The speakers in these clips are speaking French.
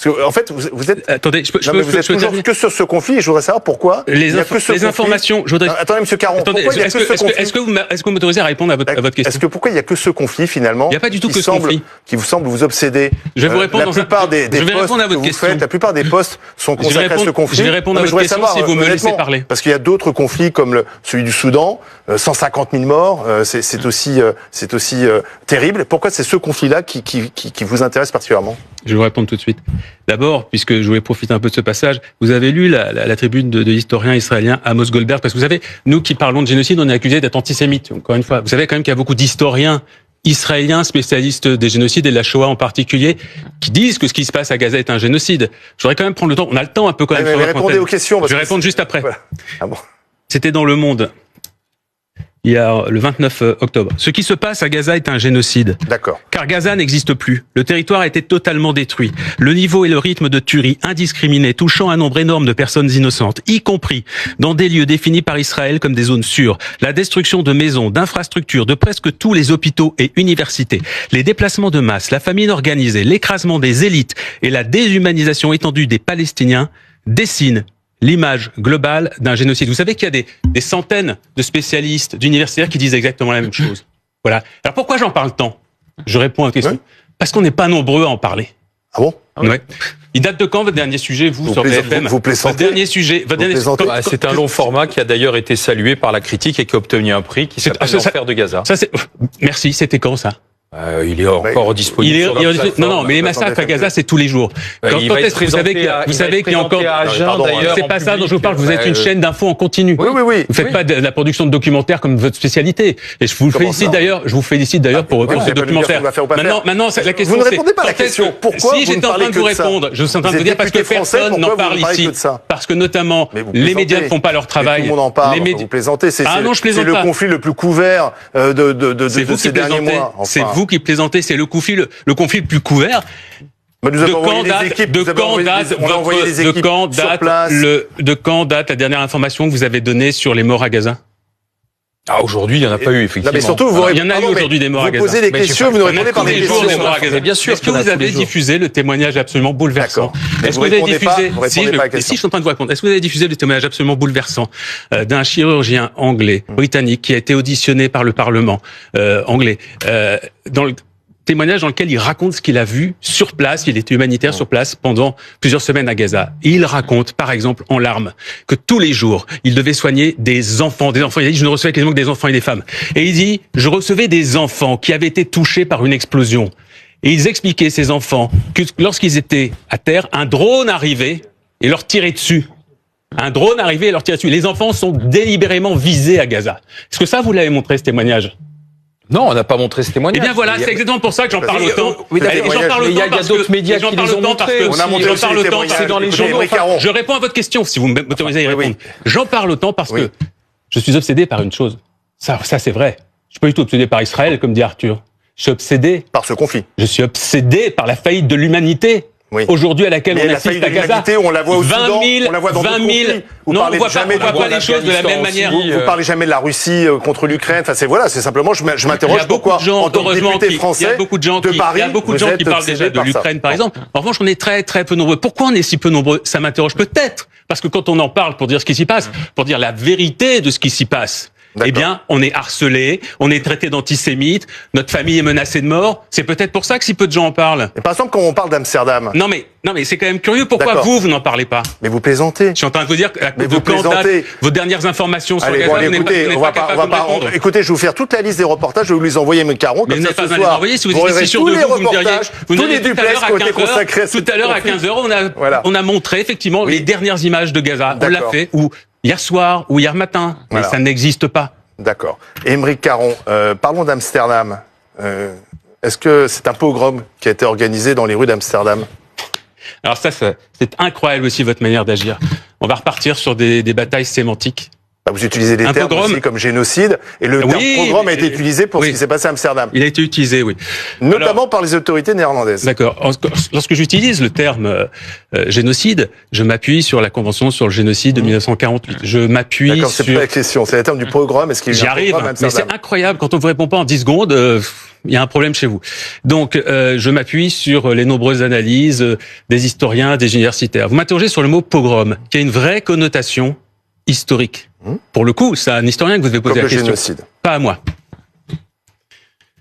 Parce que, en fait, vous êtes... Attendez, vous êtes toujours que sur ce conflit, et je voudrais savoir pourquoi les informations... Attendez, M. Caron, pourquoi il y a que ce conflit? Est-ce que vous m'autorisez à répondre à votre question? Est-ce que pourquoi il y a que ce conflit, finalement? Il n'y a pas du tout que ce conflit. Qui vous semble vous obséder. Je vais vous répondre la plupart des postes que vous faites, la plupart des postes sont consacrés à ce conflit. Je vais répondre à votre question si vous me laissez parler. Parce qu'il y a d'autres conflits comme celui du Soudan, 150 000 morts, c'est aussi terrible. Pourquoi c'est ce conflit-là qui vous intéresse particulièrement? Je vais vous répondre tout de suite. D'abord, puisque je voulais profiter un peu de ce passage, vous avez lu la tribune de l'historien israélien Amos Goldberg, parce que vous savez, nous qui parlons de génocide, on est accusés d'être antisémites. Encore une fois, vous savez quand même qu'il y a beaucoup d'historiens israéliens spécialistes des génocides et de la Shoah en particulier, qui disent que ce qui se passe à Gaza est un génocide. Je voudrais quand même prendre le temps. On a le temps un peu quand même. Mais répondez aux questions. Je vais répondre juste après. Voilà. Ah bon. C'était dans Le Monde. Il y a le 29 octobre. Ce qui se passe à Gaza est un génocide. D'accord. Car Gaza n'existe plus. Le territoire a été totalement détruit. Le niveau et le rythme de tuerie indiscriminés touchant un nombre énorme de personnes innocentes, y compris dans des lieux définis par Israël comme des zones sûres. La destruction de maisons, d'infrastructures, de presque tous les hôpitaux et universités. Les déplacements de masse, la famine organisée, l'écrasement des élites et la déshumanisation étendue des Palestiniens dessinent l'image globale d'un génocide. Vous savez qu'il y a des centaines de spécialistes, d'universitaires qui disent exactement la même chose. Voilà. Alors pourquoi j'en parle tant? Je réponds à la question. Oui. Parce qu'on n'est pas nombreux à en parler. Ah bon? Ouais. Il date de quand votre dernier sujet, vous sur BFM? Vous plaisantez? Votre dernier sujet. C'est un long format qui a d'ailleurs été salué par la critique et qui a obtenu un prix qui s'appelle L'Enfer de Gaza. Merci, c'était quand ça? Il est encore disponible. Non, mais les massacres à Gaza, c'est tous les jours. Vous savez qu'il y a encore. C'est pas ça dont je vous parle. Vous êtes une chaîne d'infos en continu. Oui. Vous faites pas de la production de documentaires comme votre spécialité. Et je vous félicite d'ailleurs pour ce documentaire. Maintenant, la question c'est. Vous ne répondez pas à la question. Pourquoi? Si j'étais en train de vous répondre, je suis en train de vous dire parce que personne n'en parle ici. Parce que notamment, les médias ne font pas leur travail. Tout le monde en parle. Vous plaisantez. C'est le conflit le plus couvert de ces derniers mois. C'est vous qui plaisantez, c'est le conflit le plus couvert. De quand date la dernière information que vous avez donnée sur les morts à Gaza? Aujourd'hui, il n'y en a pas eu, effectivement. Non, mais surtout, il y en a eu aujourd'hui des morts à Gaza. Vous posez des questions, vous nous répondez par des questions. Bien sûr. Est-ce que vous avez diffusé le témoignage absolument bouleversant? Est-ce que vous avez diffusé, si je suis en train de vous répondre, est-ce que vous avez diffusé le témoignage absolument bouleversant d'un chirurgien anglais, britannique, qui a été auditionné par le Parlement anglais, dans le témoignage dans lequel il raconte ce qu'il a vu sur place, il était humanitaire sur place pendant plusieurs semaines à Gaza. Et il raconte, par exemple, en larmes, que tous les jours, il devait soigner des enfants. Il a dit, je ne recevais quasiment que des enfants et des femmes. Et il dit, je recevais des enfants qui avaient été touchés par une explosion. Et ils expliquaient, ces enfants, que lorsqu'ils étaient à terre, un drone arrivait et leur tirait dessus. Un drone arrivait et leur tirait dessus. Les enfants sont délibérément visés à Gaza. Est-ce que ça, vous l'avez montré, ce témoignage? Non, on n'a pas montré ce témoignage. Eh bien voilà, c'est exactement pour ça que j'en parle autant. Il y a d'autres médias qui les ont montrés. On a montré aussi les témoignages. C'est dans les journaux. Je réponds à votre question, si vous m'autorisez à y répondre. J'en parle autant parce que je suis obsédé par une chose. Ça c'est vrai. Je suis pas du tout obsédé par Israël, comme dit Arthur. Je suis obsédé par ce conflit. Je suis obsédé par la faillite de l'humanité. Oui. Aujourd'hui, à laquelle on assiste à Gaza, on la voit au Soudan, on la voit dans 20 000. Non, on voit pas les choses de la même manière. Vous parlez jamais de la Russie contre l'Ukraine. Enfin, c'est simplement, je m'interroge pourquoi, en tant que député français, il y a beaucoup de gens qui parlent déjà de l'Ukraine, par exemple. En revanche, on est très, très peu nombreux. Pourquoi on est si peu nombreux? Ça m'interroge peut-être. Parce que quand on en parle pour dire ce qui s'y passe, pour dire la vérité de ce qui s'y passe, eh bien, on est harcelé, on est traité d'antisémite, notre famille est menacée de mort. C'est peut-être pour ça que si peu de gens en parlent. Et par exemple, quand on parle d'Amsterdam. Non mais c'est quand même curieux. Pourquoi vous n'en parlez pas? Mais vous plaisantez. Je suis en train de vous dire de quand datent vos dernières informations sur Gaza. Écoutez, je vais vous faire toute la liste des reportages, je vais vous les envoyer, M. Caron. Mais vous n'êtes pas allé m'envoyer. Si vous étiez sûr de vous me diriez. Tous les duplex qui ont été consacrés. Tout à l'heure à 15h, on a montré effectivement les dernières images de Gaza. On l'a fait hier soir ou hier matin, mais ça n'existe pas. D'accord. Aymeric Caron, parlons d'Amsterdam. Est-ce que c'est un pogrom qui a été organisé dans les rues d'Amsterdam? Alors ça, c'est incroyable aussi votre manière d'agir. On va repartir sur des batailles sémantiques. Vous utilisez des termes aussi comme génocide, et le terme pogrom a été utilisé pour ce qui s'est passé à Amsterdam. Il a été utilisé, oui. Notamment par les autorités néerlandaises. D'accord. Lorsque j'utilise le terme génocide, je m'appuie sur la Convention sur le génocide de 1948. Je m'appuie sur... D'accord, c'est pas la question, c'est le terme du pogrom. Est-ce qu'il y a eu un pogrom à Amsterdam ? Mais c'est incroyable, quand on vous répond pas en 10 secondes... il y a un problème chez vous. Donc, je m'appuie sur les nombreuses analyses des historiens, des universitaires. Vous m'interrogez sur le mot pogrom, qui a une vraie connotation historique. Pour le coup, c'est un historien que vous devez poser la question. Génocide. Pas à moi.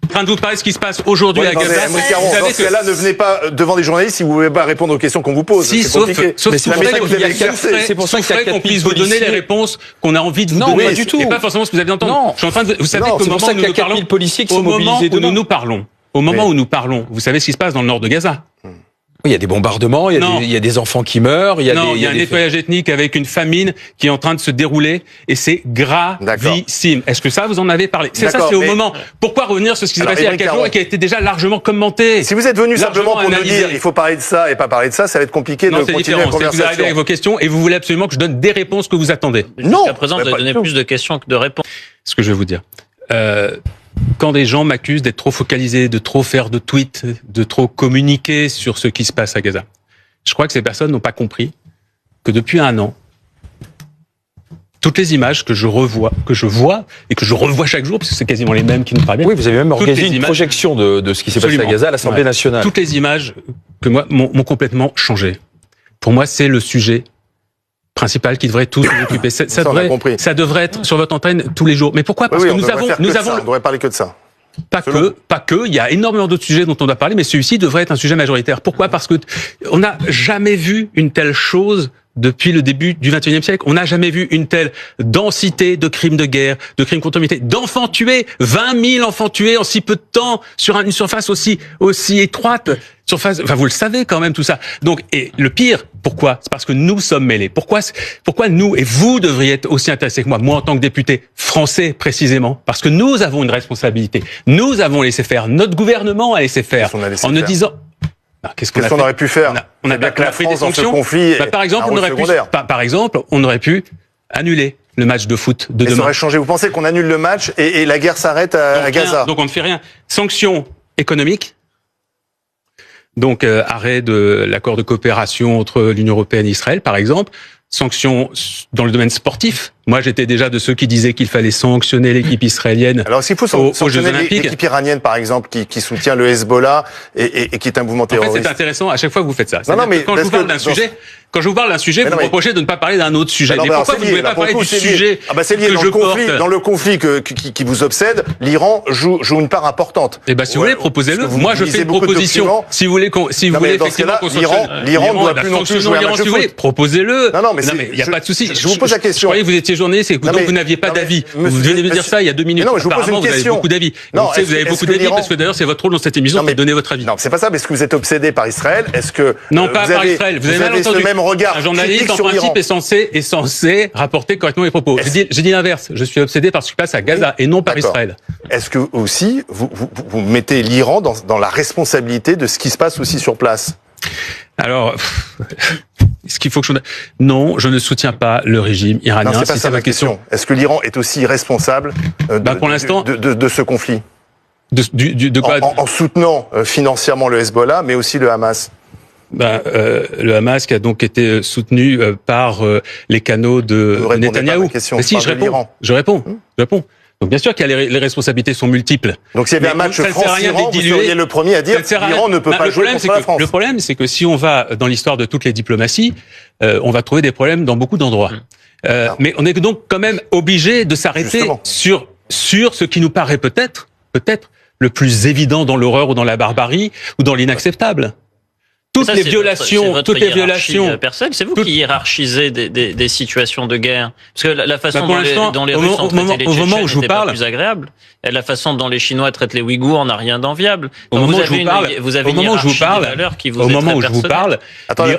En train de vous parler de ce qui se passe aujourd'hui à Gaza. Dans ce cas-là, ne venez pas devant des journalistes si vous ne pouvez pas répondre aux questions qu'on vous pose. Si, sauf c'est pour ça qu'on puisse vous donner les réponses qu'on a envie de vous donner. Pas du tout. Et pas forcément ce que vous avez entendu. Non. Je suis en train de, vous savez qu'au moment où nous parlons, au moment où nous parlons, vous savez ce qui se passe dans le nord de Gaza. Il y a des bombardements, il y a des enfants qui meurent, il y a un nettoyage ethnique avec une famine qui est en train de se dérouler et c'est gravissime. Est-ce que ça, vous en avez parlé? C'est ça, c'est au moment. Pourquoi revenir sur ce qui s'est passé il y a 4 jours et qui a été déjà largement commenté? Si vous êtes venu simplement pour nous dire il faut parler de ça et pas parler de ça, ça va être compliqué de continuer la conversation. Vous arrivez avec vos questions et vous voulez absolument que je donne des réponses que vous attendez. Non. Jusqu'à présent, vous avez donné plus de questions que de réponses. Ce que je vais vous dire. Quand des gens m'accusent d'être trop focalisé, de trop faire de tweets, de trop communiquer sur ce qui se passe à Gaza, je crois que ces personnes n'ont pas compris que depuis 1 an, toutes les images que je vois et que je revois chaque jour, parce que c'est quasiment les mêmes qui nous parviennent. Oui, vous avez même organisé une projection de ce qui s'est passé à Gaza à l'Assemblée nationale. Toutes les images que moi m'ont complètement changé. Pour moi, c'est le sujet principal qui devrait tous nous occuper. Ça devrait être sur votre antenne tous les jours. Mais pourquoi? Parce que nous avons, on ne devrait parler que de ça. Pas que, il y a énormément d'autres sujets dont on doit parler, mais celui-ci devrait être un sujet majoritaire. Pourquoi? Parce que on n'a jamais vu une telle chose depuis le début du XXIe siècle. On n'a jamais vu une telle densité de crimes de guerre, de crimes contre l'humanité, d'enfants tués, 20 000 enfants tués en si peu de temps, sur une surface aussi étroite. Enfin, vous le savez quand même tout ça. Donc, et le pire, pourquoi? C'est parce que nous sommes mêlés. Pourquoi nous, et vous devriez être aussi intéressés que moi en tant que député français précisément, parce que nous avons une responsabilité. Nous avons laissé faire. Notre gouvernement a laissé faire. En ne disant... Qu'est-ce qu'on aurait pu faire? On a bien que la France dans ce conflit. Par exemple, on aurait pu annuler le match de foot de demain. Ça aurait changé. Vous pensez qu'on annule le match et la guerre s'arrête à Gaza? Donc on ne fait rien. Sanctions économiques. Donc arrêt de l'accord de coopération entre l'Union européenne et Israël, par exemple. Sanctions dans le domaine sportif. Moi, j'étais déjà de ceux qui disaient qu'il fallait sanctionner l'équipe israélienne. Alors, s'il faut sanctionner l'équipe iranienne, par exemple, qui soutient le Hezbollah et qui est un mouvement terroriste. En fait, c'est intéressant. À chaque fois que vous faites ça. Non, mais quand je vous parle d'un sujet, vous me reprochez de ne pas parler d'un autre sujet. Mais pourquoi vous ne pouvez pas parler du sujet? C'est lié dans le conflit qui vous obsède. L'Iran joue une part importante. Eh ben, si vous voulez, proposez-le. Moi, je fais une proposition. Si vous voulez effectivement qu'on sanctionne l'Iran ne doit plus non plus jouer un match de foot. Proposez-le. Non, mais il n'y a pas de souci. Je vous pose la question. Je croyais que vous étiez journaliste et que vous n'aviez pas d'avis. Vous venez de me dire ça il y a 2 minutes. Non, je vous pose une question. Vous avez beaucoup d'avis. Vous avez beaucoup d'avis parce que d'ailleurs, c'est votre rôle dans cette émission de donner votre avis. Non, c'est pas ça. Mais est-ce que vous êtes obsédé par Israël? Est-ce que non, pas par Israël. Vous avez mal entendu. Ce même regard. Un journaliste, en principe, est censé rapporter correctement les propos. J'ai dit l'inverse. Je suis obsédé par ce qui passe à Gaza et non par Israël. Est-ce que aussi vous mettez l'Iran dans la responsabilité de ce qui se passe aussi sur place? Alors, est-ce qu'il faut que Non, je ne soutiens pas le régime iranien. Non, c'est pas ça ma question. Est-ce que l'Iran est aussi responsable pour l'instant, de ce conflit? De quoi? En soutenant financièrement le Hezbollah, mais aussi le Hamas. Le Hamas qui a donc été soutenu par les canaux de Netanyahou. Je réponds. Donc bien sûr qu'il y a les responsabilités sont multiples. Donc s'il y avait un match France-Iran, vous seriez le premier à dire l'Iran ne peut pas jouer contre la France. Le problème, c'est que si on va dans l'histoire de toutes les diplomaties, on va trouver des problèmes dans beaucoup d'endroits. Mais on est donc quand même obligé de s'arrêter sur ce qui nous paraît peut-être le plus évident dans l'horreur ou dans la barbarie ou dans l'inacceptable. Toutes les violations. Personnelle, c'est vous qui hiérarchisez des situations de guerre. Parce que la façon dont les Russes ont traité les Tchétchènes n'était pas plus agréable. Et la façon dont les Chinois traitent les Ouïghours n'a rien d'enviable. Au moment où je vous parle, attends, il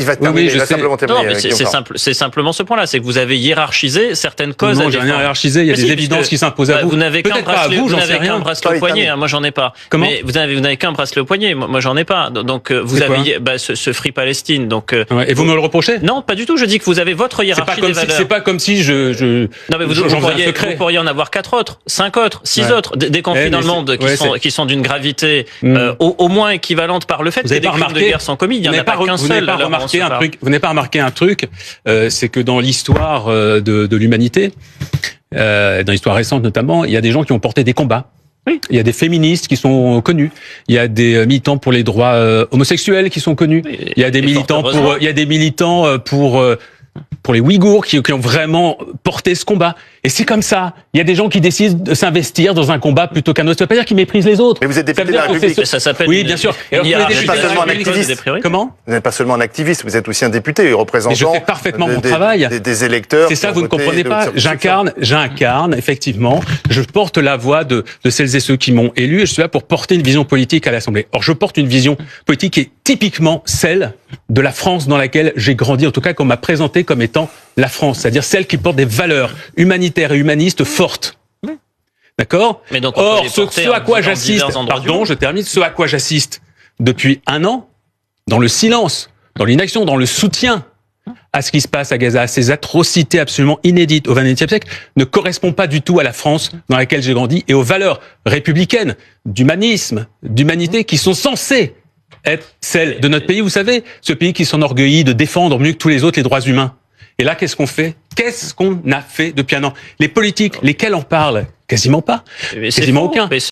va terminer, il va simplement terminer. Non, mais c'est simplement ce point-là, c'est que vous avez hiérarchisé certaines causes. Non, j'ai rien hiérarchisé, il y a des évidences qui s'imposent à vous. Vous n'avez qu'un bracelet au poignet, moi j'en ai pas. Comment? Vous n'avez qu'un bracelet au poignet, moi j'en ai pas. Donc vous avez ce Free Palestine. Donc, et vous me le reprochez? Non, pas du tout. Je dis que vous avez votre hiérarchie des valeurs. C'est pas comme si Non, mais vous pourriez en avoir 4 autres, 5 autres, 6 autres, des conflits dans le monde qui sont d'une gravité au moins équivalente par le fait que des crimes de guerre sont commis. Il n'y en a pas qu'un seul. Vous n'avez pas remarqué un truc, c'est que dans l'histoire de l'humanité, dans l'histoire récente notamment, il y a des gens qui ont porté des combats. Oui. Il y a des féministes qui sont connus. Il y a des militants pour les droits homosexuels qui sont connus. Oui, il y a des militants pour les Ouïghours qui ont vraiment porté ce combat. Et c'est comme ça. Il y a des gens qui décident de s'investir dans un combat plutôt qu'un autre. Ça veut pas dire qu'ils méprisent les autres. Mais vous êtes député de la République. Ça s'appelle. Oui, bien sûr. Vous n'êtes pas seulement un activiste. Comment? Vous n'êtes pas seulement un activiste, vous êtes aussi un député, représentant. Mais je fais parfaitement mon travail. Des électeurs. C'est ça, vous ne comprenez pas. J'incarne, effectivement. Je porte la voix de celles et ceux qui m'ont élu et je suis là pour porter une vision politique à l'Assemblée. Or, je porte une vision politique qui est typiquement celle de la France dans laquelle j'ai grandi, en tout cas qu'on m'a présenté comme étant la France, c'est-à-dire celle qui porte des valeurs humanitaires et humanistes fortes. D'accord? Or, ce à quoi j'assiste, ce à quoi j'assiste depuis un an, dans le silence, dans l'inaction, dans le soutien à ce qui se passe à Gaza, à ces atrocités absolument inédites au XXe siècle, ne correspond pas du tout à la France dans laquelle j'ai grandi et aux valeurs républicaines, d'humanisme, d'humanité qui sont censées être celles de notre pays. Vous savez, ce pays qui s'enorgueillit de défendre mieux que tous les autres les droits humains. Et là, qu'est-ce qu'on fait? Qu'est-ce qu'on a fait depuis un an? Les politiques, lesquels en parlent? Quasiment pas. Quasiment aucun.